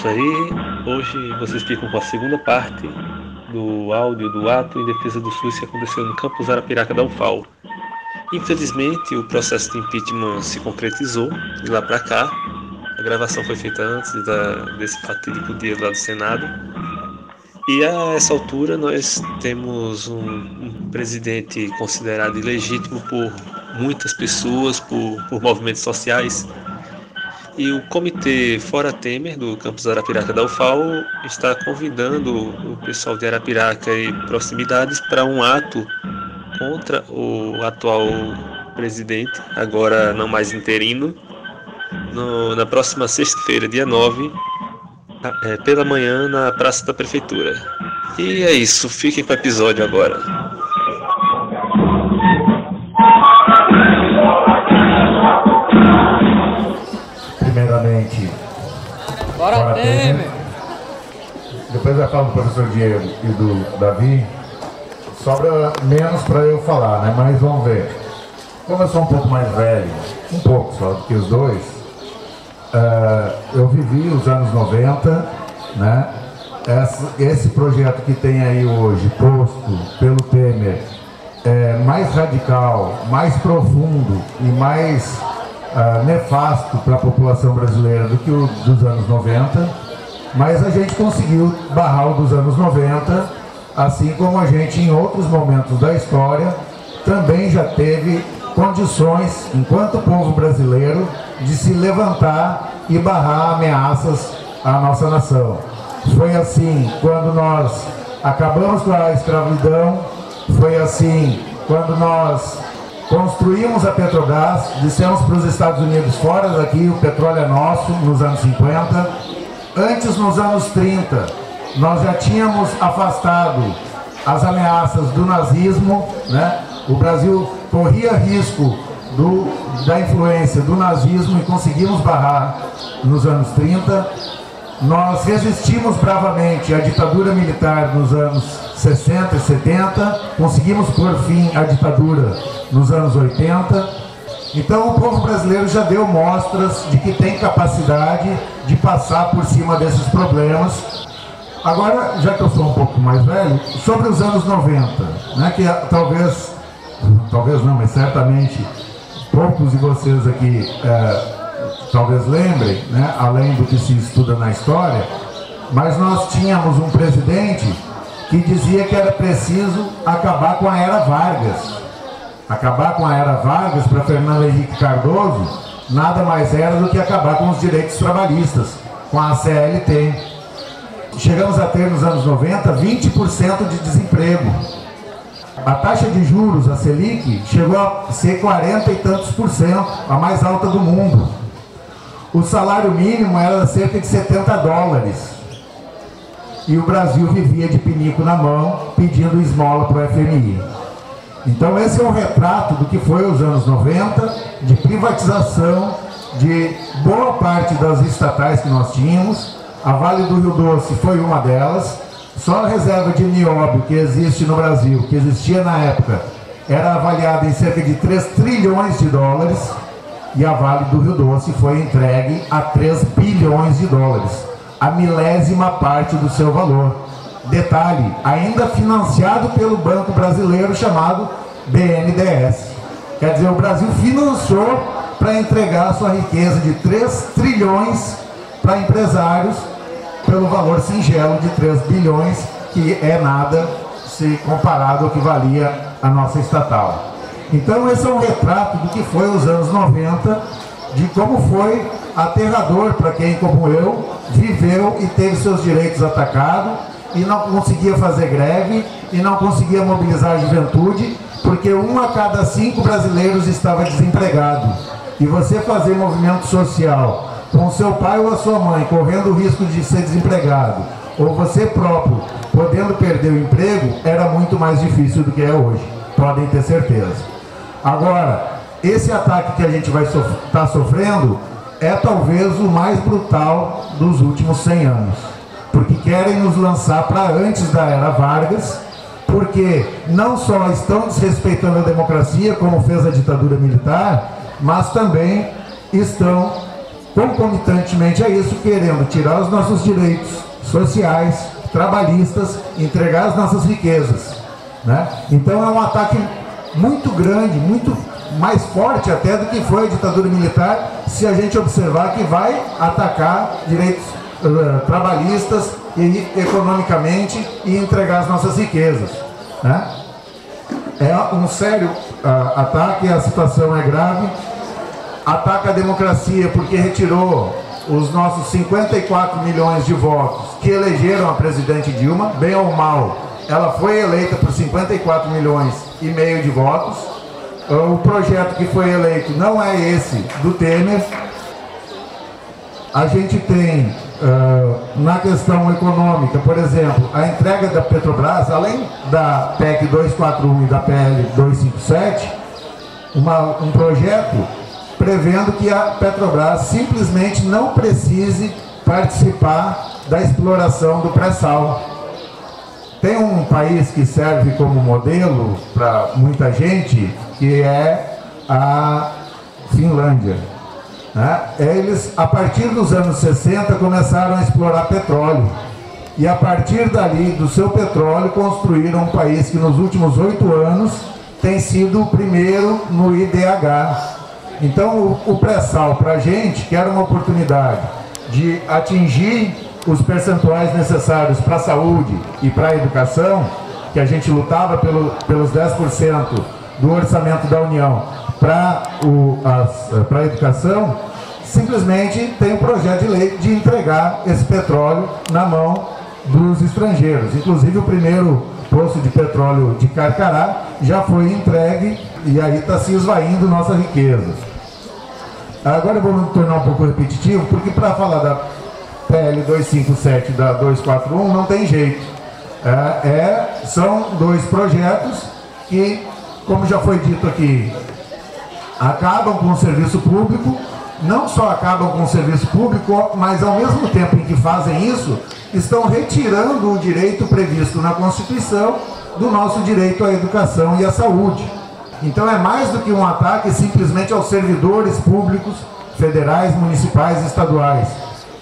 isso aí. Hoje vocês ficam com a segunda parte do áudio do ato em defesa do SUS que aconteceu no campus Arapiraca da UFAL. Infelizmente, o processo de impeachment se concretizou de lá para cá. A gravação foi feita antes desse fatídico dia lá do Senado. E a essa altura nós temos um presidente considerado ilegítimo por muitas pessoas, por movimentos sociais. E o Comitê Fora Temer, do campus Arapiraca da UFAL, está convidando o pessoal de Arapiraca e proximidades para um ato contra o atual presidente, agora não mais interino, na próxima sexta-feira, dia 9, pela manhã, na Praça da Prefeitura. E é isso, fiquem com o episódio agora. Primeiramente, Bora Temer! Depois eu falo do professor Diego e do Davi. Sobra menos para eu falar, né? Mas vamos ver. Como eu sou um pouco mais velho, um pouco só do que os dois, eu vivi os anos 90, né? Esse projeto que tem aí hoje, posto pelo Temer, é mais radical, mais profundo e mais nefasto para a população brasileira do que o dos anos 90, mas a gente conseguiu barrar o dos anos 90, assim como a gente em outros momentos da história também já teve condições, enquanto povo brasileiro, de se levantar e barrar ameaças à nossa nação. Foi assim quando nós acabamos com a escravidão, foi assim quando nós construímos a Petrobras, dissemos para os Estados Unidos, fora daqui, o petróleo é nosso, nos anos 50. Antes, nos anos 30, nós já tínhamos afastado as ameaças do nazismo, né? O Brasil corria risco da influência do nazismo e conseguimos barrar nos anos 30. Nós resistimos bravamente à ditadura militar nos anos 60 e 70, conseguimos pôr fim à ditadura nos anos 80. Então o povo brasileiro já deu mostras de que tem capacidade de passar por cima desses problemas. Agora, já que eu sou um pouco mais velho, sobre os anos 90, né, que talvez não, mas certamente poucos de vocês aqui talvez lembrem, né, além do que se estuda na história, mas nós tínhamos um presidente que dizia que era preciso acabar com a Era Vargas. Acabar com a Era Vargas, para Fernando Henrique Cardoso, nada mais era do que acabar com os direitos trabalhistas, com a CLT. Chegamos a ter nos anos 90 20% de desemprego. A taxa de juros, a Selic, chegou a ser 40 e tantos %, a mais alta do mundo. O salário mínimo era cerca de $70. E o Brasil vivia de pinico na mão, pedindo esmola para o FMI. Então esse é um retrato do que foi os anos 90, de privatização de boa parte das estatais que nós tínhamos. A Vale do Rio Doce foi uma delas. Só a reserva de nióbio que existe no Brasil, que existia na época, era avaliada em cerca de 3 trilhões de dólares, e a Vale do Rio Doce foi entregue a 3 bilhões de dólares, a milésima parte do seu valor. Detalhe, ainda financiado pelo Banco Brasileiro chamado BNDES. Quer dizer, o Brasil financiou para entregar a sua riqueza de 3 trilhões para empresários pelo valor singelo de 3 bilhões, que é nada se comparado ao que valia a nossa estatal. Então esse é um retrato do que foi os anos 90, de como foi aterrador para quem, como eu, viveu e teve seus direitos atacados e não conseguia fazer greve e não conseguia mobilizar a juventude, porque 1 a cada 5 brasileiros estava desempregado. E você fazer movimento social com seu pai ou a sua mãe correndo o risco de ser desempregado, ou você próprio podendo perder o emprego, era muito mais difícil do que é hoje, podem ter certeza. Agora, esse ataque que a gente vai estar sofrendo é talvez o mais brutal dos últimos 100 anos, porque querem nos lançar para antes da Era Vargas, porque não só estão desrespeitando a democracia, como fez a ditadura militar, mas também estão concomitantemente a isso, querendo tirar os nossos direitos sociais, trabalhistas, entregar as nossas riquezas, né? Então é um ataque muito grande, muito mais forte até do que foi a ditadura militar, se a gente observar que vai atacar direitos trabalhistas e economicamente e entregar as nossas riquezas, né? É um sério ataque, a situação é grave. Ataca a democracia porque retirou os nossos 54 milhões de votos que elegeram a presidente Dilma, bem ou mal, ela foi eleita por 54 milhões e meio de votos. O projeto que foi eleito não é esse do Temer. A gente tem, na questão econômica, por exemplo, a entrega da Petrobras, além da PEC 241 e da PL 257, um projeto prevendo que a Petrobras simplesmente não precise participar da exploração do pré-sal. Tem um país que serve como modelo para muita gente, que é a Finlândia, né? Eles, a partir dos anos 60, começaram a explorar petróleo. E a partir dali, do seu petróleo, construíram um país que nos últimos 8 anos tem sido o primeiro no IDH. Então, o pré-sal para a gente, que era uma oportunidade de atingir os percentuais necessários para a saúde e para a educação, que a gente lutava pelos 10% do orçamento da União para a educação, simplesmente tem um projeto de lei de entregar esse petróleo na mão dos estrangeiros. Inclusive, o primeiro poço de petróleo de Carcará já foi entregue e aí está se esvaindo nossa riqueza. Agora eu vou me tornar um pouco repetitivo, porque para falar da PL 257 e da 241 não tem jeito. São dois projetos que, como já foi dito aqui, acabam com o serviço público. Não só acabam com o serviço público, mas ao mesmo tempo em que fazem isso, estão retirando o direito previsto na Constituição do nosso direito à educação e à saúde. Então é mais do que um ataque simplesmente aos servidores públicos, federais, municipais e estaduais.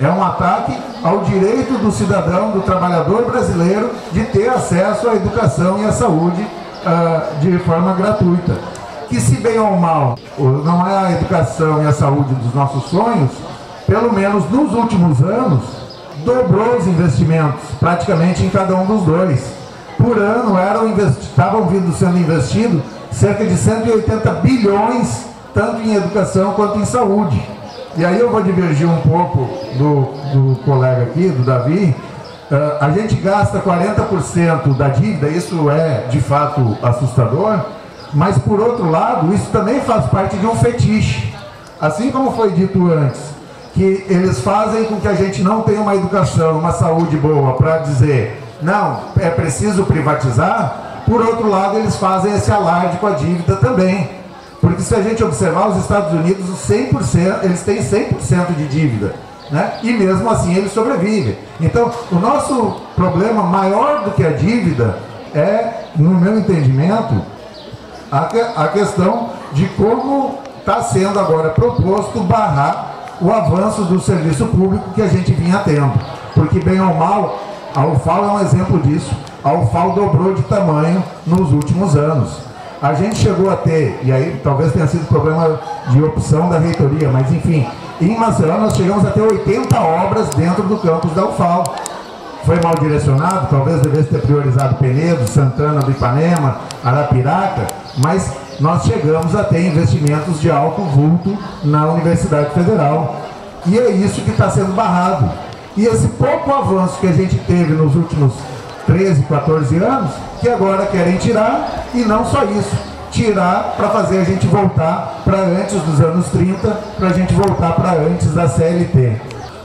É um ataque ao direito do cidadão, do trabalhador brasileiro, de ter acesso à educação e à saúde de forma gratuita. Que, se bem ou mal, não é a educação e a saúde dos nossos sonhos, pelo menos nos últimos anos, dobrou os investimentos, praticamente em cada um dos dois. Por ano estavam sendo investidos cerca de 180 bilhões, tanto em educação quanto em saúde. E aí eu vou divergir um pouco do colega aqui, do Davi. A gente gasta 40% da dívida, isso é de fato assustador, mas por outro lado, isso também faz parte de um fetiche. Assim como foi dito antes, que eles fazem com que a gente não tenha uma educação, uma saúde boa, para dizer, não, é preciso privatizar. Por outro lado, eles fazem esse alarde com a dívida também. Porque se a gente observar, os Estados Unidos, 100%, eles têm 100% de dívida, né? E mesmo assim eles sobrevivem. Então, o nosso problema maior do que a dívida é, no meu entendimento, a questão de como está sendo agora proposto barrar o avanço do serviço público que a gente vinha tendo. Porque, bem ou mal, a UFAL é um exemplo disso. A UFAL dobrou de tamanho nos últimos anos. A gente chegou a ter, e aí talvez tenha sido problema de opção da reitoria, mas enfim, em Maceió nós chegamos a ter 80 obras dentro do campus da UFAL. Foi mal direcionado, talvez devesse ter priorizado Penedo, Santana do Ipanema, Arapiraca, mas nós chegamos a ter investimentos de alto vulto na Universidade Federal. E é isso que está sendo barrado. E esse pouco avanço que a gente teve nos últimos 13, 14 anos, que agora querem tirar, e não só isso, tirar para fazer a gente voltar para antes dos anos 30, para a gente voltar para antes da CLT.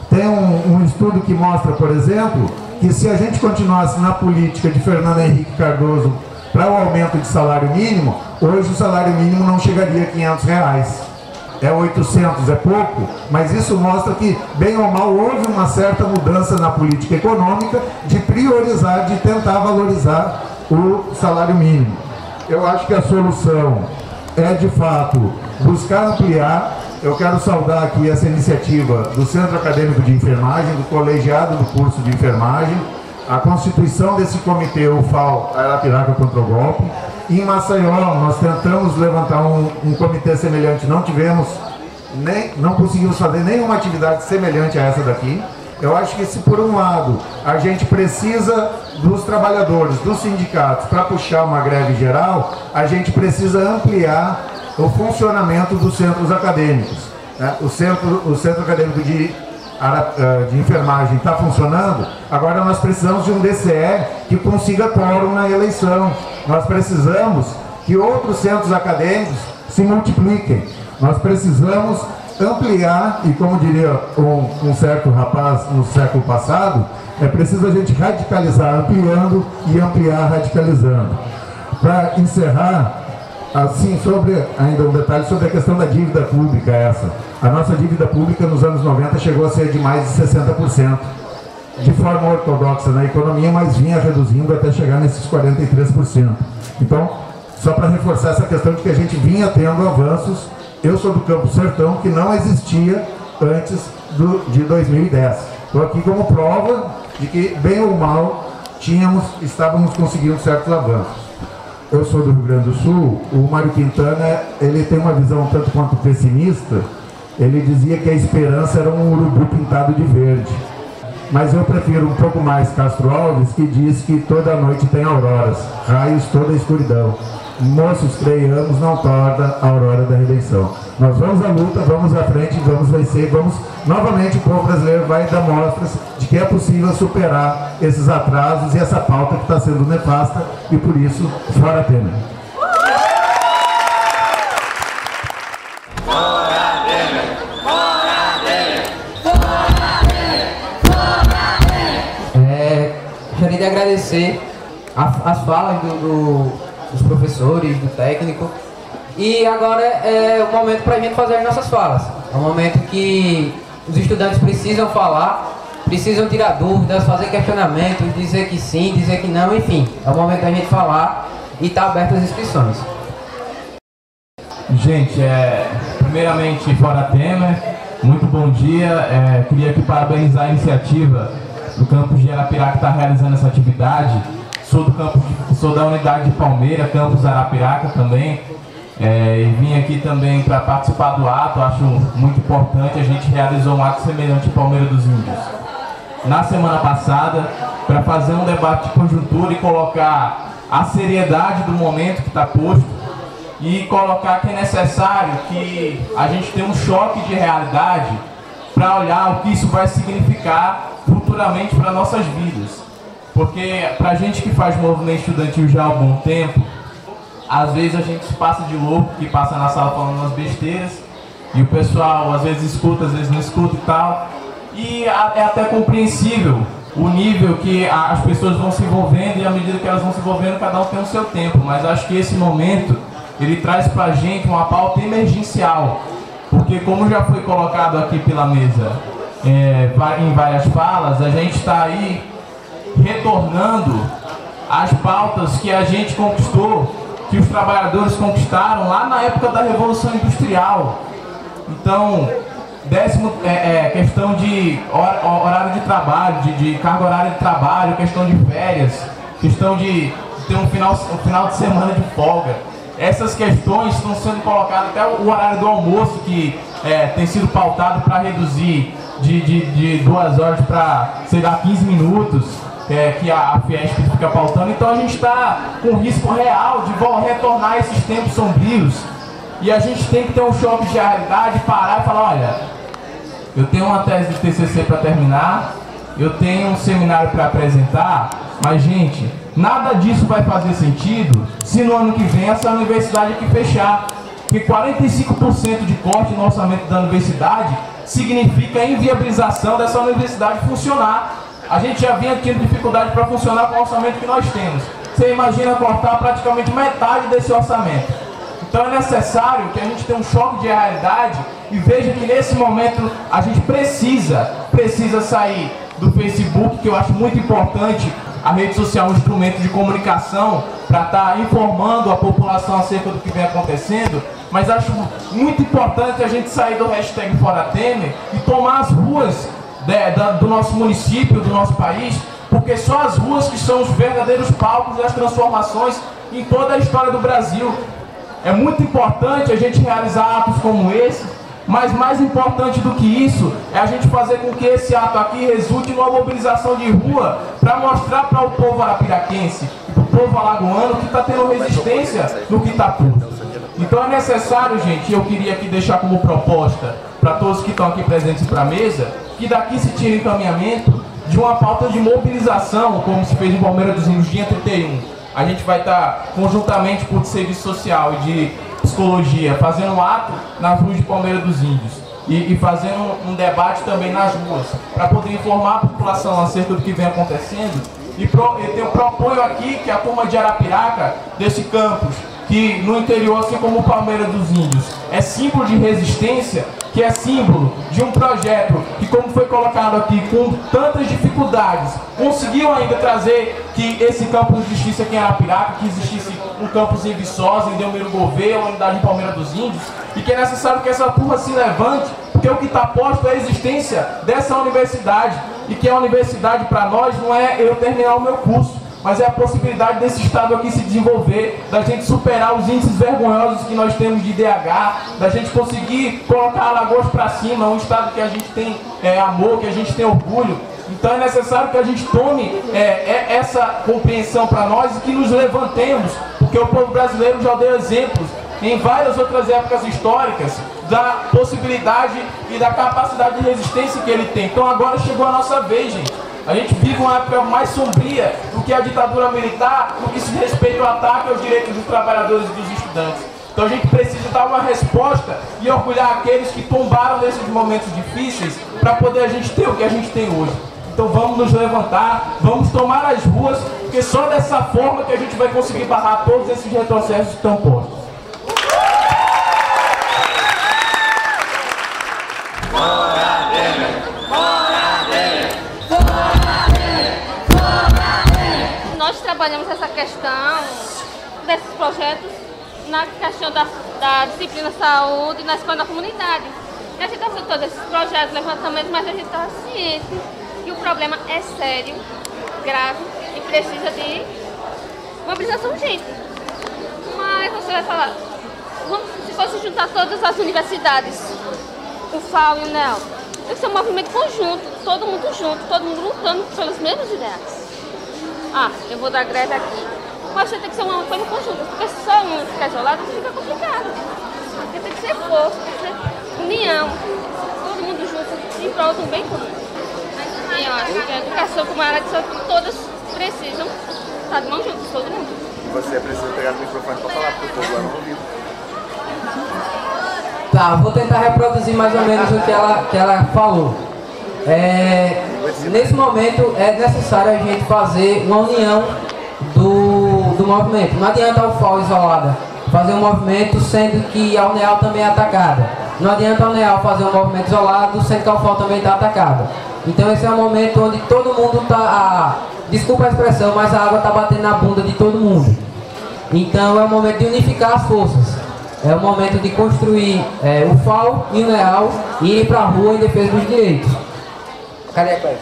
Tem um estudo que mostra, por exemplo, que se a gente continuasse na política de Fernando Henrique Cardoso para o aumento de salário mínimo, hoje o salário mínimo não chegaria a R$500. É 800, é pouco, mas isso mostra que, bem ou mal, houve uma certa mudança na política econômica de priorizar, de tentar valorizar o salário mínimo. Eu acho que a solução é, de fato, buscar ampliar eu quero saudar aqui essa iniciativa do Centro Acadêmico de Enfermagem, do colegiado do curso de enfermagem, a constituição desse comitê, o FAO Arapiraca contra o Golpe. Em Maceió, nós tentamos levantar um comitê semelhante, não conseguimos fazer nenhuma atividade semelhante a essa daqui. Eu acho que se por um lado a gente precisa dos trabalhadores, dos sindicatos para puxar uma greve geral, a gente precisa ampliar o funcionamento dos centros acadêmicos. O Centro Acadêmico de Enfermagem está funcionando, agora nós precisamos de um DCE que consiga quórum na eleição. Nós precisamos que outros centros acadêmicos se multipliquem. Nós precisamos ampliar, e como diria um certo rapaz no século passado, é preciso a gente radicalizar ampliando e ampliar radicalizando. Para encerrar, assim, ainda um detalhe sobre a questão da dívida pública essa. A nossa dívida pública nos anos 90 chegou a ser de mais de 60%, de forma ortodoxa na economia, mas vinha reduzindo até chegar nesses 43%. Então, só para reforçar essa questão de que a gente vinha tendo avanços. Eu sou do Campo Sertão, que não existia antes de 2010. Estou aqui como prova de que, bem ou mal, estávamos conseguindo certos avanços. Eu sou do Rio Grande do Sul. O Mário Quintana, ele tem uma visão tanto quanto pessimista. Ele dizia que a esperança era um urubu pintado de verde. Mas eu prefiro um pouco mais Castro Alves, que diz que toda noite tem auroras, raios toda a escuridão. Moços, creiamos, não torna a aurora da redenção. Nós vamos à luta, vamos à frente, vamos vencer, novamente o povo brasileiro vai dar mostras de que é possível superar esses atrasos e essa pauta que está sendo nefasta, e por isso, fora Temer. Gostaria de agradecer as falas dos professores, do técnico. E agora é o momento para a gente fazer as nossas falas. É o momento que os estudantes precisam falar, precisam tirar dúvidas, fazer questionamentos, dizer que sim, dizer que não, enfim. É o momento da gente falar e está aberto as inscrições. Gente, primeiramente, fora Temer, muito bom dia. Queria aqui parabenizar a iniciativa do campus de Arapiraca que está realizando essa atividade. Sou da unidade de Palmeira, campus Arapiraca também. E vim aqui também para participar do ato. Acho muito importante. A gente realizou um ato semelhante em Palmeira dos Índios na semana passada, para fazer um debate de conjuntura e colocar a seriedade do momento que está posto, e colocar que é necessário que a gente tenha um choque de realidade para olhar o que isso vai significar futuramente para nossas vidas. Porque para a gente que faz movimento estudantil já há um bom tempo, às vezes a gente se passa de louco, que passa na sala falando umas besteiras, e o pessoal às vezes escuta, às vezes não escuta e tal. E é até compreensível o nível que as pessoas vão se envolvendo, e à medida que elas vão se envolvendo, cada um tem o seu tempo. Mas acho que esse momento, ele traz pra gente uma pauta emergencial. Porque, como já foi colocado aqui pela mesa, em várias falas, a gente está aí retornando às pautas que a gente conquistou, que os trabalhadores conquistaram lá na época da Revolução Industrial. Então, questão de horário de trabalho, de carga horária de trabalho, questão de férias, questão de ter um final de semana de folga. Essas questões estão sendo colocadas, até o horário do almoço, que tem sido pautado para reduzir de 2 horas para, sei lá, 15 minutos, que a Fiesp fica pautando. Então a gente está com risco real de retornar a esses tempos sombrios. E a gente tem que ter um choque de realidade, parar e falar, olha, eu tenho uma tese de TCC para terminar, eu tenho um seminário para apresentar, mas, gente, nada disso vai fazer sentido se no ano que vem essa universidade aqui fechar. Porque 45% de corte no orçamento da universidade significa a inviabilização dessa universidade funcionar. A gente já vinha tendo dificuldade para funcionar com o orçamento que nós temos. Você imagina cortar praticamente metade desse orçamento. Então é necessário que a gente tenha um choque de realidade e veja que nesse momento a gente precisa sair do Facebook, que eu acho muito importante a rede social é um instrumento de comunicação para estar informando a população acerca do que vem acontecendo, mas acho muito importante a gente sair do hashtag Fora Temer e tomar as ruas do nosso município, do nosso país, porque só as ruas que são os verdadeiros palcos das transformações em toda a história do Brasil. É muito importante a gente realizar atos como esse, mas mais importante do que isso é a gente fazer com que esse ato aqui resulte numa mobilização de rua para mostrar para o povo arapiraquense e para o povo alagoano que está tendo resistência no que está posto. Então é necessário, gente, eu queria aqui deixar como proposta para todos que estão aqui presentes para a mesa, que daqui se tire encaminhamento de uma pauta de mobilização, como se fez em Palmeira dos Índios, dia 31. A gente vai estar conjuntamente com o de serviço social e de psicologia fazendo um ato nas ruas de Palmeira dos Índios e fazendo um debate também nas ruas, para poder informar a população acerca do que vem acontecendo. Eu proponho aqui que a turma de Arapiraca, desse campus, que no interior, assim como o Palmeira dos Índios, é símbolo de resistência, que é símbolo de um projeto que, como foi colocado aqui, com tantas dificuldades, conseguiu ainda trazer que esse campus de justiça aqui em Arapiraca, que existisse um campus em Viçosa, em Delmiro Gouveia, uma unidade em Palmeira dos Índios, e que é necessário que essa turma se levante, porque o que está posto é a existência dessa universidade, e que a universidade para nós não é eu terminar o meu curso, mas é a possibilidade desse estado aqui se desenvolver, da gente superar os índices vergonhosos que nós temos de IDH, da gente conseguir colocar Alagoas para cima, um estado que a gente tem amor, que a gente tem orgulho. Então é necessário que a gente tome essa compreensão para nós e que nos levantemos, porque o povo brasileiro já deu exemplos em várias outras épocas históricas da possibilidade e da capacidade de resistência que ele tem. Então agora chegou a nossa vez, gente. A gente vive uma época mais sombria do que a ditadura militar, no que se respeita ao ataque aos direitos dos trabalhadores e dos estudantes. Então a gente precisa dar uma resposta e orgulhar aqueles que tombaram nesses momentos difíceis para poder a gente ter o que a gente tem hoje. Então vamos nos levantar, vamos tomar as ruas, porque só dessa forma que a gente vai conseguir barrar todos esses retrocessos que estão postos. Nós trabalhamos essa questão desses projetos na questão da disciplina saúde na escola da comunidade. A gente está fazendo todos esses projetos, levantamentos, mas a gente está ciente que o problema é sério, grave e precisa de mobilização urgente. Mas você vai falar, se fosse juntar todas as universidades, o FAO e o NEL, tem que ser um movimento conjunto, todo mundo junto, todo mundo lutando pelos mesmos ideais. Ah, eu vou dar greve aqui. Mas tem que ser uma coisa conjunta, porque só um ficar isolado fica complicado. Porque tem que ser força, tem que ser união, todo mundo junto, em prol do bem comum. E eu acho que a educação, como a área de saúde, todas precisam estar de mão juntas, todo mundo. Você precisa pegar o microfone para falar, porque o povo lá não ouviu. Tá, vou tentar reproduzir mais ou menos o que ela falou. Nesse momento é necessário a gente fazer uma união do movimento. Não adianta o FAO isolada fazer um movimento sendo que a UNEAL também é atacada. Não adianta a UNEAL fazer um movimento isolado sendo que a UFAL também está atacada. Então esse é um momento onde todo mundo está... Desculpa a expressão, mas a água está batendo na bunda de todo mundo. Então é o momento de unificar as forças. É o momento de construir o FAO e o UNEAL e ir para a rua em defesa dos direitos. Cadê a Cléia?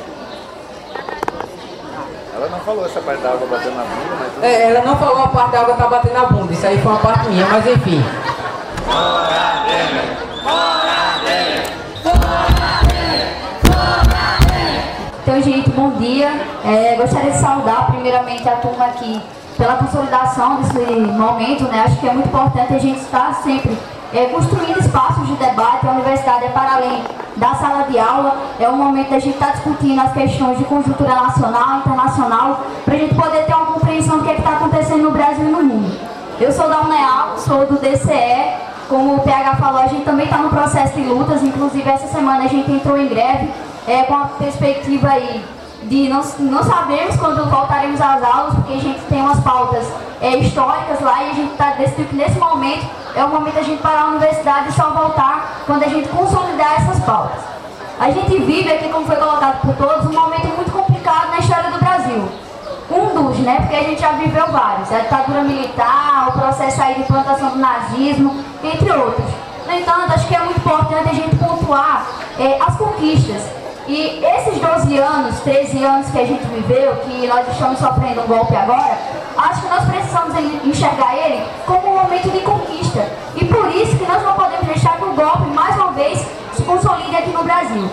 Ela não falou essa parte da água batendo na bunda, mas... Ela não falou a parte da água tá batendo na bunda, isso aí foi uma parte minha, mas enfim. Fora Temer! Fora Temer! Fora Temer! Fora Temer! Então, gente, bom dia. Gostaria de saudar primeiramente a turma aqui pela consolidação desse momento, né? Acho que é muito importante a gente estar sempre construindo espaços de debate. A universidade é para além da sala de aula, é o momento da gente estar discutindo as questões de conjuntura nacional, internacional, para a gente poder ter uma compreensão do que está acontecendo no Brasil e no mundo. Eu sou da UNEAL, sou do DCE, como o PH falou, a gente também está no processo de lutas, inclusive essa semana a gente entrou em greve, com a perspectiva aí de não sabemos quando voltaremos às aulas, porque a gente tem umas pautas históricas lá e a gente está decidindo que nesse momento é o momento da gente parar a universidade e só voltar quando a gente consolidar essas pautas. A gente vive aqui, como foi colocado por todos, um momento muito complicado na história do Brasil. um dos, né? Porque a gente já viveu vários. A ditadura militar, o processo aí de implantação do nazismo, entre outros. No entanto, acho que é muito importante a gente pontuar as conquistas. E esses 12 anos, 13 anos que a gente viveu, que nós estamos sofrendo um golpe agora, acho que nós precisamos enxergar ele como um momento de conquista. E por isso que nós não podemos deixar que o golpe, mais uma vez, se consolide aqui no Brasil.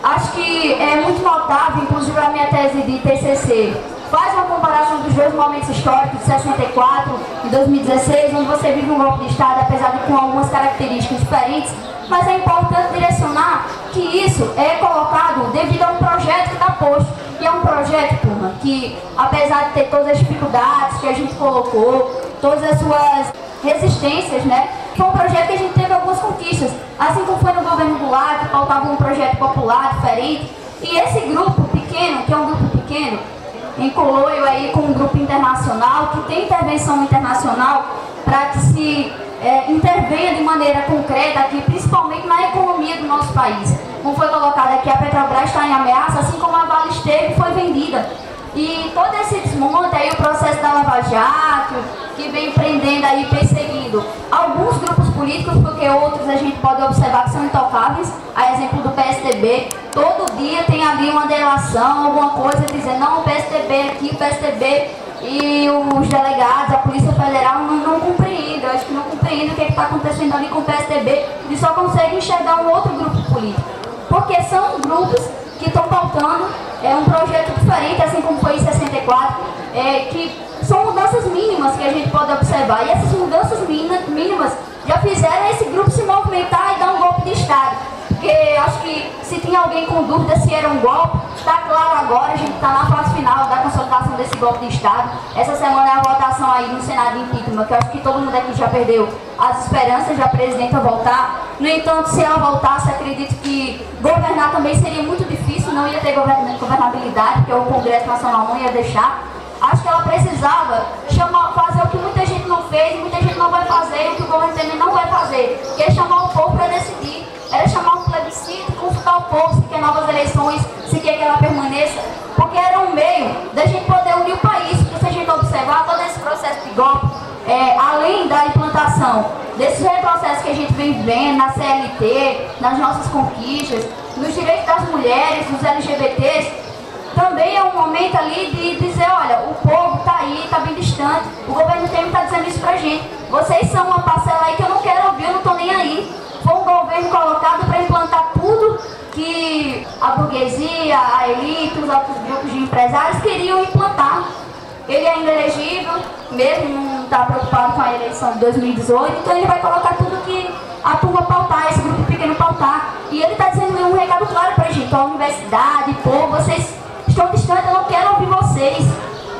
Acho que é muito notável, inclusive a minha tese de TCC, faz uma comparação dos dois momentos históricos, de 64 e 2016, onde você vive um golpe de Estado, apesar de com algumas características diferentes, mas é importante direcionar que isso é colocado devido a um projeto que está posto. E é um projeto, turma, que apesar de ter todas as dificuldades que a gente colocou, todas as suas resistências, né? Foi um projeto que a gente teve algumas conquistas, assim como foi no governo Goulart, que faltava um projeto popular diferente. E esse grupo pequeno, que é um grupo pequeno, em coloio aí com um grupo internacional, que tem intervenção internacional para que se intervenha de maneira concreta aqui, principalmente na economia do nosso país. Como foi colocado aqui, a Petrobras está em ameaça, assim como a Vale esteve e foi vendida. E todo esse desmonte aí, o processo da Lava Jato, que vem prendendo aí, perseguindo alguns grupos políticos, porque outros a gente pode observar que são intocáveis, a exemplo do PSDB, todo dia tem ali uma delação, alguma coisa, dizendo, não, o PSDB aqui, o PSDB, e os delegados, a Polícia Federal não compreendem, eu acho que não compreendem o que está acontecendo ali com o PSDB, e só conseguem enxergar um outro grupo político, porque são grupos que estão pautando um projeto diferente, assim como foi em 64, que são mudanças mínimas que a gente pode observar. E essas mudanças mínimas já fizeram esse grupo se movimentar e dar um golpe de Estado. Porque acho que se tinha alguém com dúvida se era um golpe, está claro agora, a gente está na fase final da consolidação desse golpe de Estado. Essa semana é a votação aí no Senado de impeachment, que eu acho que todo mundo aqui já perdeu as esperanças da presidenta voltar. No entanto, se ela voltasse, acredito que governar também seria muito difícil, não ia ter governabilidade, porque o Congresso Nacional não ia deixar. Acho que ela precisava fazer o que muita gente não fez, muita gente não vai fazer, o que o governo também não vai fazer, que é chamar o povo para decidir. Era chamar um plebiscito, consultar o povo, se quer novas eleições, se quer que ela permaneça, porque era um meio da gente poder unir o país, porque se a gente observar todo esse processo de golpe, além da implantação desses retrocessos que a gente vem vendo na CLT, nas nossas conquistas, nos direitos das mulheres, dos LGBTs, também é um momento ali de dizer, olha, o povo está aí, está bem distante, o governo Temer está dizendo isso pra gente, vocês são uma parcela aí que eu não quero ouvir, eu não estou nem aí. Foi um governo colocado para implantar tudo que a burguesia, a elite, os outros grupos de empresários queriam implantar. Ele é ainda elegível, mesmo não está preocupado com a eleição de 2018, então ele vai colocar tudo que a turma pautar, esse grupo pequeno pautar. E ele está dizendo um recado claro para a gente, a universidade, povo, vocês estão distantes, eu não quero ouvir vocês.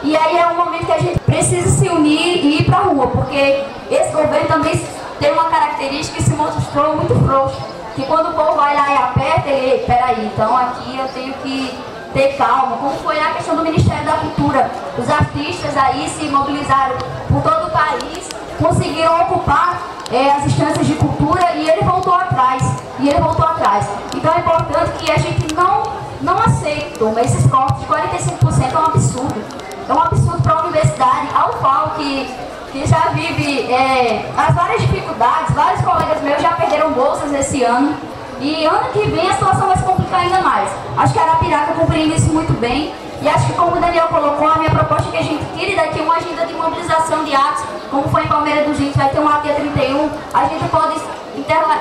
E aí é um momento que a gente precisa se unir e ir para a rua, porque esse governo também tem uma característica que se mostrou muito frouxo, que quando o povo vai lá e aperta, ele, peraí, então aqui eu tenho que ter calma, como foi a questão do Ministério da Cultura. Os artistas aí se mobilizaram por todo o país, conseguiram ocupar as instâncias de cultura e ele voltou atrás, Então é importante que a gente não aceite, turma, esses cortes de 45% é um absurdo. É um absurdo para a universidade, a UFAL, que já vive as várias dificuldades, vários colegas meus já perderam bolsas esse ano. E ano que vem a situação vai se complicar ainda mais. Acho que a Arapiraca compreende isso muito bem. E acho que, como o Daniel colocou, a minha proposta é que a gente tire daqui uma agenda de mobilização de atos, como foi em Palmeiras do Gente, vai ter um ato dia 31. A gente pode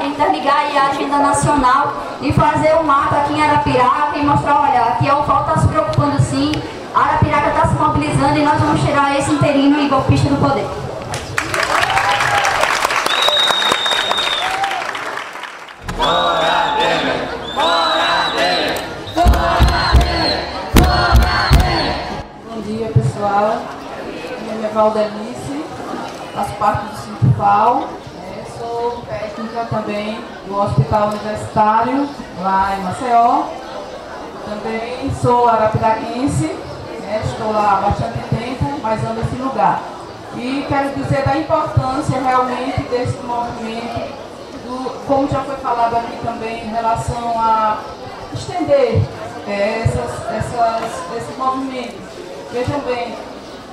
interligar aí a agenda nacional e fazer um ato aqui em Arapiraca e mostrar, olha, aqui a UFAL está se preocupando sim, a Arapiraca está se mobilizando e nós vamos tirar esse interino e golpista do poder. Bom dia, pessoal. Meu nome é Valdenice, faço parte do Sinfal. Sou técnica também do Hospital Universitário, lá em Maceió. Também sou arapiraquense, estou lá há bastante tempo, mas amo esse lugar. E quero dizer da importância realmente desse movimento, como já foi falado aqui também, em relação a estender esse movimento Vejam bem,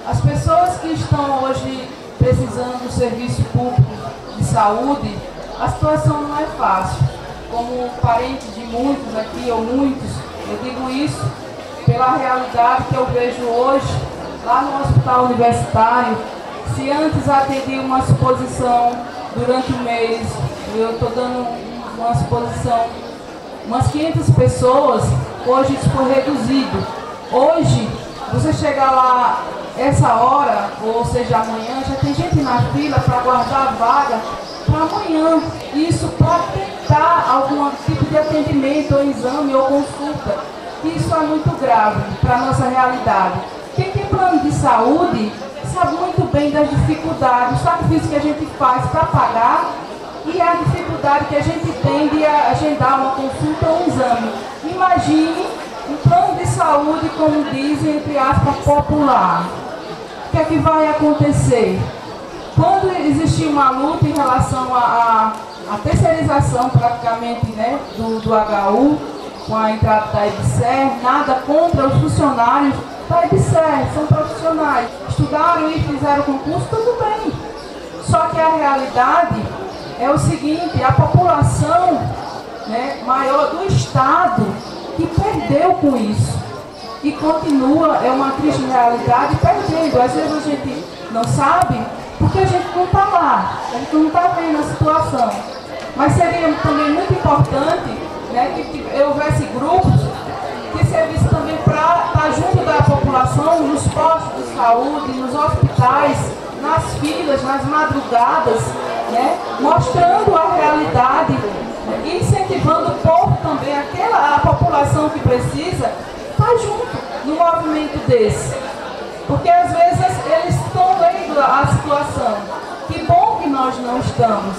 as pessoas que estão hoje precisando do serviço público de saúde, a situação não é fácil. Como parente de muitos aqui, ou muitos, eu digo isso pela realidade que eu vejo hoje, lá no hospital universitário. Se antes atendia uma suposição durante o mês, eu estou dando uma suposição, umas 500 pessoas, hoje isso foi reduzido. Hoje, você chegar lá essa hora, ou seja, amanhã, já tem gente na fila para guardar a vaga para amanhã. Isso para tentar algum tipo de atendimento, ou exame, ou consulta. Isso é muito grave para a nossa realidade. Quem tem plano de saúde sabe muito bem das dificuldades, o sacrifício que a gente faz para pagar e a dificuldade que a gente tem de agendar uma consulta ou um exame. Imagine um plano de saúde, como dizem, entre aspas, popular. O que é que vai acontecer? Quando existir uma luta em relação à terceirização, praticamente, né, do HU, com a entrada da EBSER, nada contra os funcionários da EBSER, são profissionais. Estudaram e fizeram concurso, tudo bem. Só que a realidade é o seguinte, a população, né, maior do Estado que perdeu com isso. E continua, é uma triste realidade, perdendo. Às vezes a gente não sabe porque a gente não está lá, a gente não está vendo a situação. Mas seria também muito importante, né, que houvesse grupos que servissem também para estar junto da população, nos postos de saúde, nos hospitais, nas filas, nas madrugadas, né, mostrando a realidade, né, incentivando o povo também, a população que precisa, estar junto no movimento desse. Porque às vezes eles estão vendo a situação. Que bom que nós não estamos.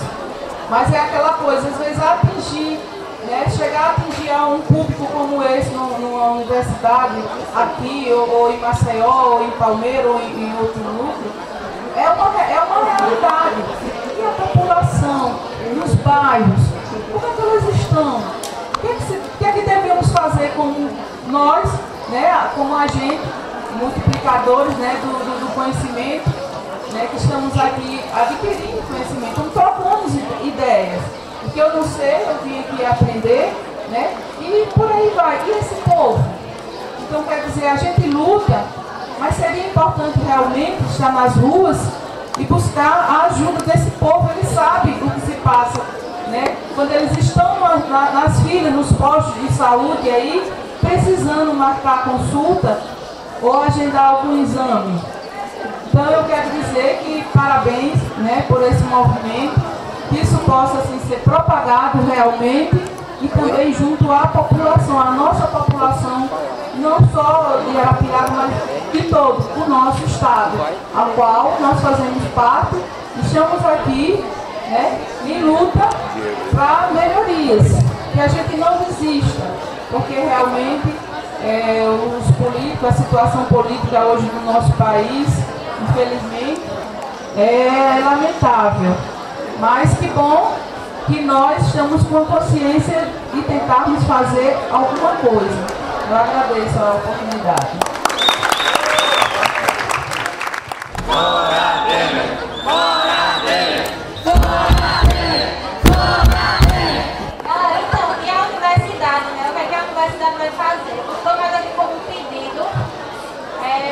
Mas é aquela coisa, às vezes atingir, né, chegar a atingir a um público como esse numa universidade aqui, ou em Maceió, ou em Palmeira, ou em outro núcleo, é uma realidade. E a população, nos bairros, como é que elas estão? O que é que devemos fazer como nós, né, como agente, multiplicadores, né, do conhecimento, né, que estamos aqui adquirindo conhecimento, estamos trocando ideias. O que eu não sei, eu vim aqui aprender, né, e por aí vai. E esse povo? Então, quer dizer, a gente luta, mas seria importante realmente estar nas ruas e buscar a ajuda desse povo. Eles sabem o que se passa, né, quando eles estão nas filas, nos postos de saúde aí, precisando marcar consulta ou agendar algum exame. Então eu quero dizer que parabéns, né, por esse movimento, que isso possa assim, ser propagado realmente e também junto à população, a nossa população, não só de Arapiraca, mas de todo o nosso estado, ao qual nós fazemos parte e estamos aqui, né, em luta para melhorias, que a gente não desista, porque realmente os políticos, a situação política hoje no nosso país, infelizmente, é lamentável. Mas que bom que nós estamos com consciência de tentarmos fazer alguma coisa. Eu agradeço a oportunidade. Fora Temer! Fora Temer! Fora Temer! Fora Temer! Então, e a universidade, né? O que a universidade vai fazer? Estou mais aqui como um pedido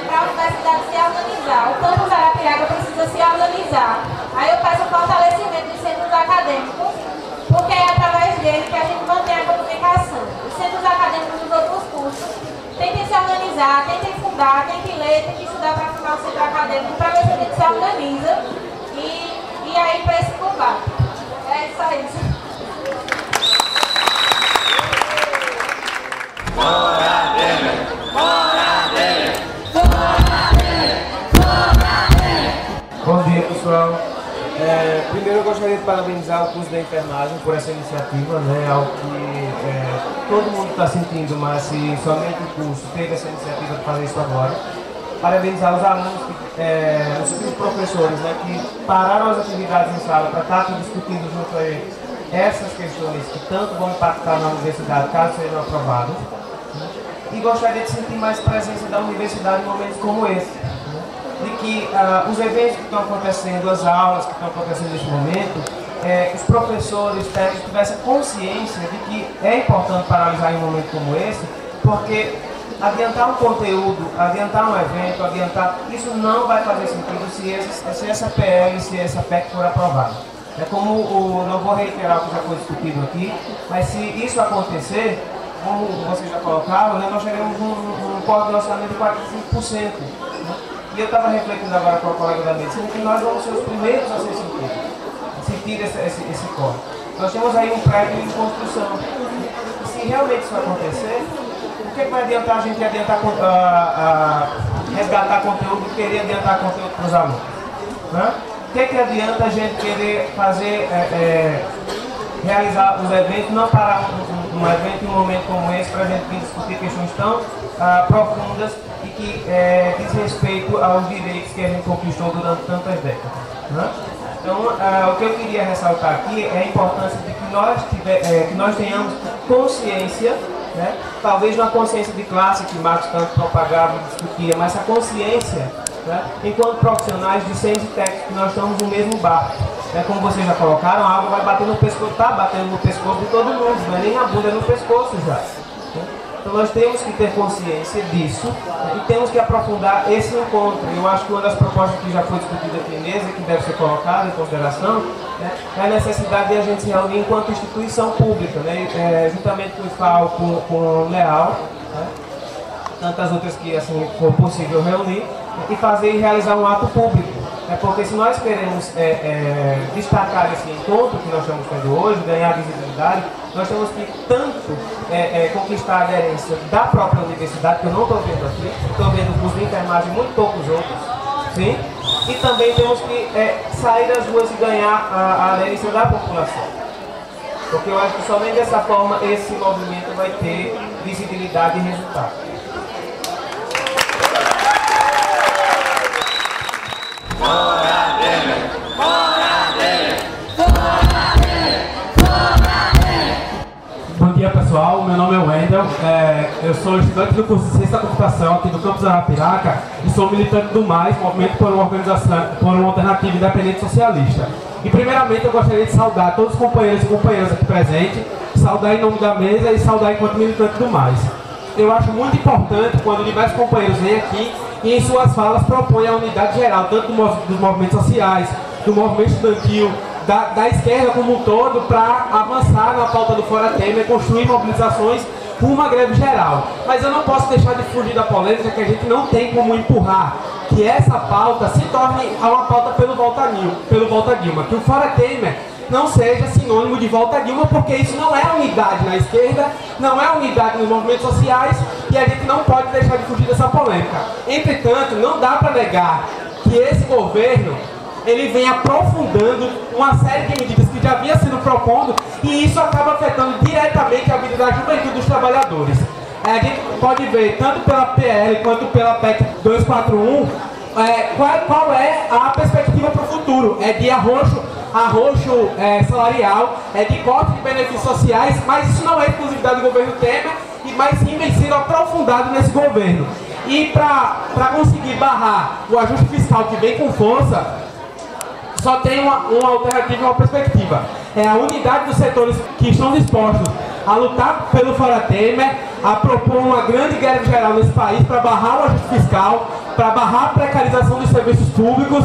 para a universidade se organizar. O campus Arapiraca precisa se organizar. Aí eu peço o fortalecimento dos centros acadêmicos, porque é através dele que a gente mantém a comunicação. Os centros acadêmicos dos outros cursos tentem se organizar, tentem fundar, tem que ler, tem que estudar para fundar o centro acadêmico, para ver se a gente se organiza e aí para esse combate. É só isso. Fora Temer! Fora Temer! Fora Temer! Fora Temer! Bom dia, pessoal. Primeiro eu gostaria de parabenizar o curso da enfermagem por essa iniciativa, né, algo que todo mundo está sentindo, mas se somente o curso teve essa iniciativa de fazer isso agora. Parabenizar os alunos, os professores, né, que pararam as atividades em sala para estar discutindo junto a eles essas questões que tanto vão impactar na universidade caso sejam aprovadas. e gostaria de sentir mais presença da universidade em momentos como esse. De que os eventos que estão acontecendo, as aulas que estão acontecendo neste momento, os professores, técnicos tivessem consciência de que é importante paralisar em um momento como esse, porque adiantar um conteúdo, adiantar um evento, isso não vai fazer sentido se essa PL, se essa PEC for aprovada. É como, não vou reiterar o que já foi discutido aqui, mas se isso acontecer, como vocês já colocaram, nós teremos um coordenamento de 45%. Né? E eu estava refletindo agora com a colega da medicina que nós vamos ser os primeiros a sentir esse corte. Nós temos aí um prédio em construção. E se realmente isso acontecer, o que vai adiantar a gente resgatar conteúdo e querer adiantar conteúdo para os alunos? Né? O que adianta a gente querer fazer, realizar os eventos, não parar um evento em um momento como esse para a gente vir discutir questões tão profundas e que diz respeito aos direitos que a gente conquistou durante tantas décadas. Né? Então, o que eu queria ressaltar aqui é a importância de que nós tenhamos consciência, né? Talvez não a consciência de classe que Marx tanto propagava e discutia, mas a consciência, né? Enquanto profissionais de ciência e técnica, que nós estamos no mesmo barco. Como vocês já colocaram, a água vai bater no pescoço, está batendo no pescoço de todo mundo, não é nem na bunda, é no pescoço já. Então nós temos que ter consciência disso e temos que aprofundar esse encontro. Eu acho que uma das propostas que já foi discutida aqui mesa, que deve ser colocada em consideração, né, é a necessidade de a gente se reunir enquanto instituição pública, né, juntamente com o IFAO, com o Leal, né, tantas outras que assim for possível reunir, e fazer e realizar um ato público. Porque se nós queremos destacar esse encontro que nós estamos tendo hoje, ganhar visibilidade, nós temos que tanto conquistar a aderência da própria universidade, que eu não estou vendo aqui, estou vendo o curso de enfermagem e muito poucos outros, sim? E também temos que sair das ruas e ganhar a aderência da população. Porque eu acho que somente dessa forma esse movimento vai ter visibilidade e resultado. Fora Temer! Fora Temer! Fora Temer! Fora Temer! Bom dia, pessoal. Meu nome é Wendel. Eu sou estudante do curso de Ciência da Computação aqui do campus Arapiraca e sou militante do MAIS, Movimento por uma Organização, por uma Alternativa Independente Socialista. E primeiramente eu gostaria de saudar todos os companheiros e companheiras aqui presentes, saudar em nome da mesa e saudar enquanto militante do MAIS. Eu acho muito importante quando diversos companheiros vêm aqui e em suas falas propõem a unidade geral, tanto dos movimentos sociais, do movimento estudantil, da esquerda como um todo, para avançar na pauta do Fora Temer, construir mobilizações por uma greve geral. Mas eu não posso deixar de fugir da polêmica que a gente não tem como empurrar, que essa pauta se torne uma pauta pelo Volta Dilma, que o Fora Temer não seja sinônimo de Volta Dilma, porque isso não é unidade na esquerda, não é unidade nos movimentos sociais e a gente não pode deixar de fugir dessa polêmica. Entretanto, não dá para negar que esse governo ele vem aprofundando uma série de medidas que já vinha sendo propondo e isso acaba afetando diretamente a vida da juventude dos trabalhadores. A gente pode ver, tanto pela PL quanto pela PEC 241, qual é a perspectiva para o futuro. É de arroxo salarial, é de corte de benefícios sociais, mas isso não é exclusividade do governo Temer, mas sim vem sendo aprofundado nesse governo. E para conseguir barrar o ajuste fiscal que vem com força, só tem uma alternativa e uma perspectiva. É a unidade dos setores que estão dispostos a lutar pelo Fora Temer, a propor uma grande greve geral nesse país para barrar o ajuste fiscal, para barrar a precarização dos serviços públicos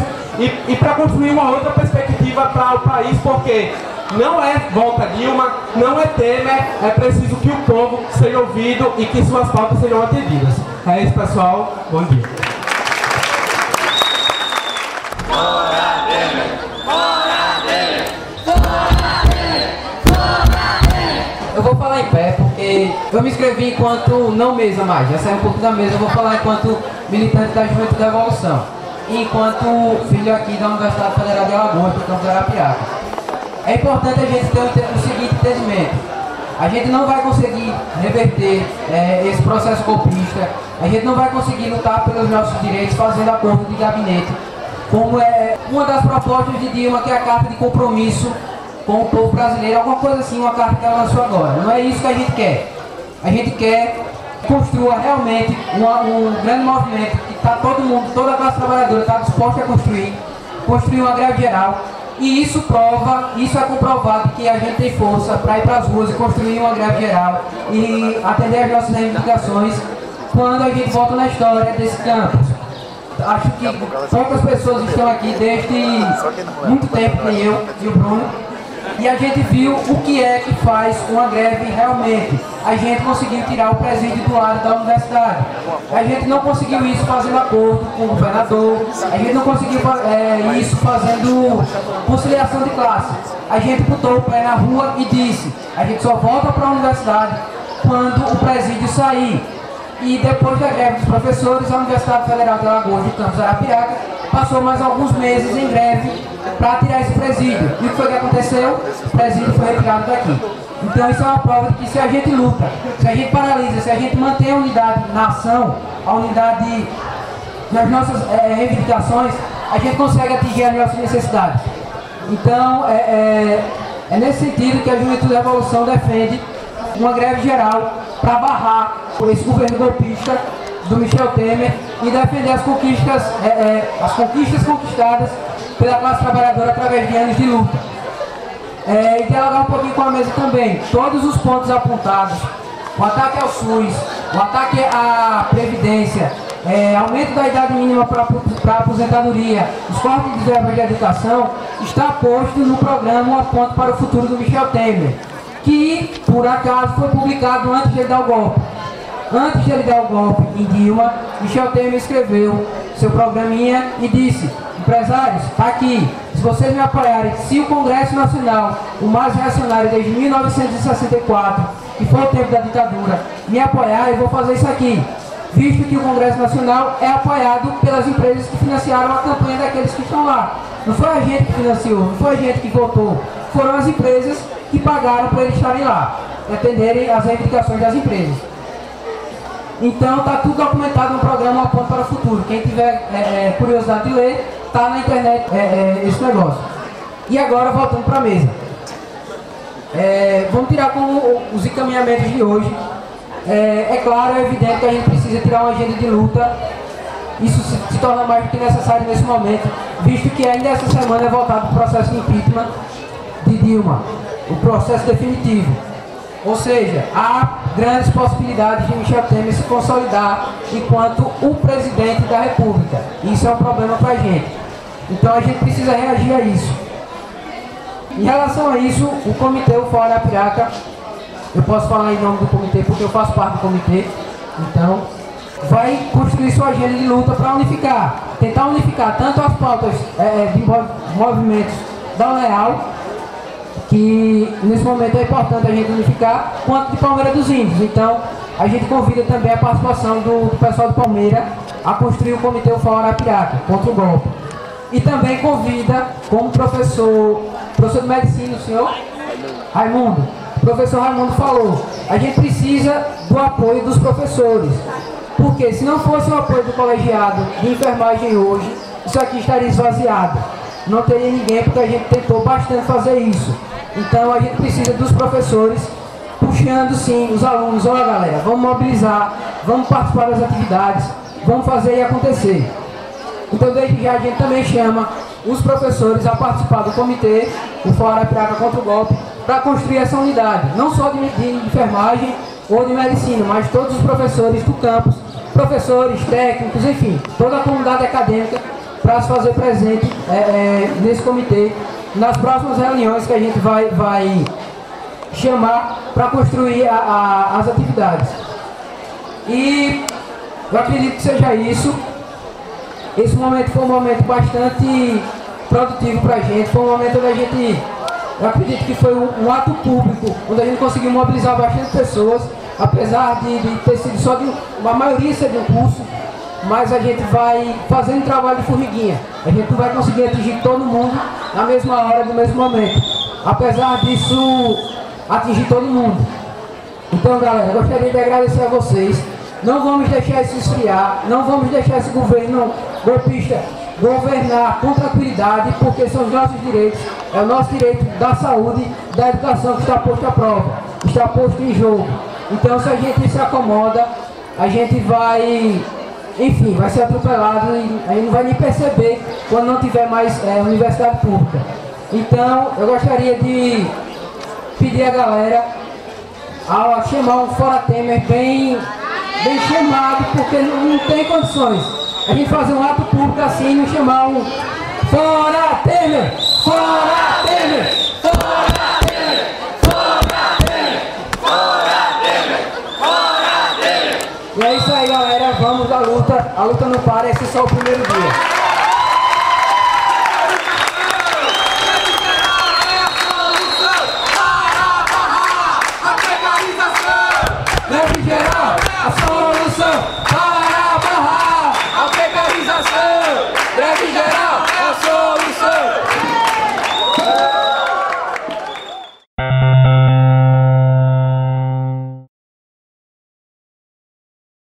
e para construir uma outra perspectiva para o país, porque não é Volta Dilma, não é Temer, é preciso que o povo seja ouvido e que suas pautas sejam atendidas. É isso, pessoal. Bom dia. Fora Temer! Fora Temer! Fora Temer! Fora Temer! Eu vou falar em pé porque eu me inscrevi enquanto não mesa mais, já saí um pouco da mesa, eu vou falar enquanto militante da Juventude da Evolução e enquanto filho aqui da Universidade Federal de Alagoas, do campus Arapiraca. É importante a gente ter o seguinte entendimento: a gente não vai conseguir reverter esse processo golpista, a gente não vai conseguir lutar pelos nossos direitos fazendo acordo de gabinete, como é uma das propostas de Dilma, que é a carta de compromisso com o povo brasileiro, alguma coisa assim, uma carta que ela lançou agora. Não é isso que a gente quer. A gente quer construa realmente um grande movimento que está todo mundo, toda a classe trabalhadora está disposta a construir uma greve geral. E isso é comprovado que a gente tem força para ir para as ruas e construir uma greve geral e atender as nossas reivindicações quando a gente volta na história desse campus. Acho que poucas pessoas estão aqui desde muito tempo, nem eu e o Bruno, e a gente viu o que é que faz uma greve realmente. A gente conseguiu tirar o presídio do lado da universidade. A gente não conseguiu isso fazendo acordo com o governador. A gente não conseguiu isso fazendo conciliação de classe. A gente botou o pé na rua e disse: a gente só volta para a universidade quando o presídio sair. E depois da greve dos professores, a Universidade Federal de Alagoas, do campus Arapiraca, passou mais alguns meses em greve para tirar esse presídio. E o que foi que aconteceu? O presídio foi retirado daqui. Então isso é uma prova de que se a gente luta, se a gente paralisa, se a gente mantém a unidade na ação, a unidade nas nossas reivindicações, a gente consegue atingir as nossas necessidades. Então é nesse sentido que a Juventude da Revolução defende uma greve geral para barrar esse governo golpista do Michel Temer e defender as conquistas conquistadas pela classe trabalhadora através de anos de luta. E dialogar um pouquinho com a mesa também. Todos os pontos apontados, o ataque ao SUS, o ataque à Previdência, aumento da idade mínima para a aposentadoria, os cortes de verbas de educação, está posto no programa Um Aponto para o Futuro do Michel Temer, que, por acaso, foi publicado antes de ele dar o golpe. Antes de ele dar o golpe em Dilma, Michel Temer escreveu seu programinha e disse: empresários, está aqui, se vocês me apoiarem, se o Congresso Nacional, o mais reacionário desde 1964, que foi o tempo da ditadura, me apoiar, eu vou fazer isso aqui. Visto que o Congresso Nacional é apoiado pelas empresas que financiaram a campanha daqueles que estão lá. Não foi a gente que financiou, não foi a gente que votou, foram as empresas que pagaram para eles estarem lá, atenderem as reivindicações das empresas. Então está tudo documentado no programa Um Aponto para o Futuro. Quem tiver curiosidade de ler, está na internet esse negócio. E agora voltando para a mesa. Vamos tirar como os encaminhamentos de hoje. É claro, é evidente que a gente precisa tirar uma agenda de luta. Isso se torna mais do que necessário nesse momento, visto que ainda essa semana é voltado para o processo de impeachment de Dilma, o processo definitivo. Ou seja, há grandes possibilidades de Michel Temer se consolidar enquanto o presidente da República. Isso é um problema para a gente. Então a gente precisa reagir a isso. Em relação a isso, o comitê, o Fórum Arapiraca, eu posso falar em nome do comitê porque eu faço parte do comitê, então vai construir sua agenda de luta para unificar, tentar unificar tanto as pautas de movimentos da Leal, que nesse momento é importante a gente unificar, quanto de Palmeira dos Índios. Então a gente convida também a participação do pessoal do Palmeira a construir o comitê Fórum Arapiraca contra o golpe. E também convida como professor de medicina, o senhor Raimundo. O professor Raimundo falou, a gente precisa do apoio dos professores, porque se não fosse o apoio do colegiado de enfermagem hoje, isso aqui estaria esvaziado. Não teria ninguém, porque a gente tentou bastante fazer isso. Então a gente precisa dos professores puxando sim os alunos. Olha galera, vamos mobilizar, vamos participar das atividades, vamos fazer e acontecer. Então desde já a gente também chama os professores a participar do comitê, o Fórum Arapiraca contra o golpe, para construir essa unidade, não só de enfermagem ou de medicina, mas todos os professores do campus, professores, técnicos, enfim, toda a comunidade acadêmica, para se fazer presente nesse comitê, nas próximas reuniões que a gente vai chamar para construir as atividades. E eu acredito que seja isso. Esse momento foi um momento bastante produtivo para a gente, foi um momento onde a gente, eu acredito que foi um ato público, onde a gente conseguiu mobilizar bastante pessoas, apesar de ter sido só a maioria ser de um curso, mas a gente vai fazendo um trabalho de formiguinha. A gente não vai conseguir atingir todo mundo na mesma hora, no mesmo momento. Apesar disso, atingir todo mundo. Então, galera, eu gostaria de agradecer a vocês. Não vamos deixar isso esfriar, não vamos deixar esse governo golpista governar com tranquilidade, porque são os nossos direitos, é o nosso direito da saúde, da educação que está posto à prova, está posto em jogo. Então, se a gente se acomoda, a gente vai, enfim, vai ser atropelado e a gente não vai nem perceber quando não tiver mais universidade pública. Então, eu gostaria de pedir a galera a chamar um Fora Temer bem chamado, porque não tem condições a gente fazer um ato público assim e não chamar um Fora Temer! Fora Temer! Fora Temer! Fora Temer! Fora Temer! Fora Temer! E é isso aí, galera, vamos à luta. A luta não para, esse é só o primeiro dia.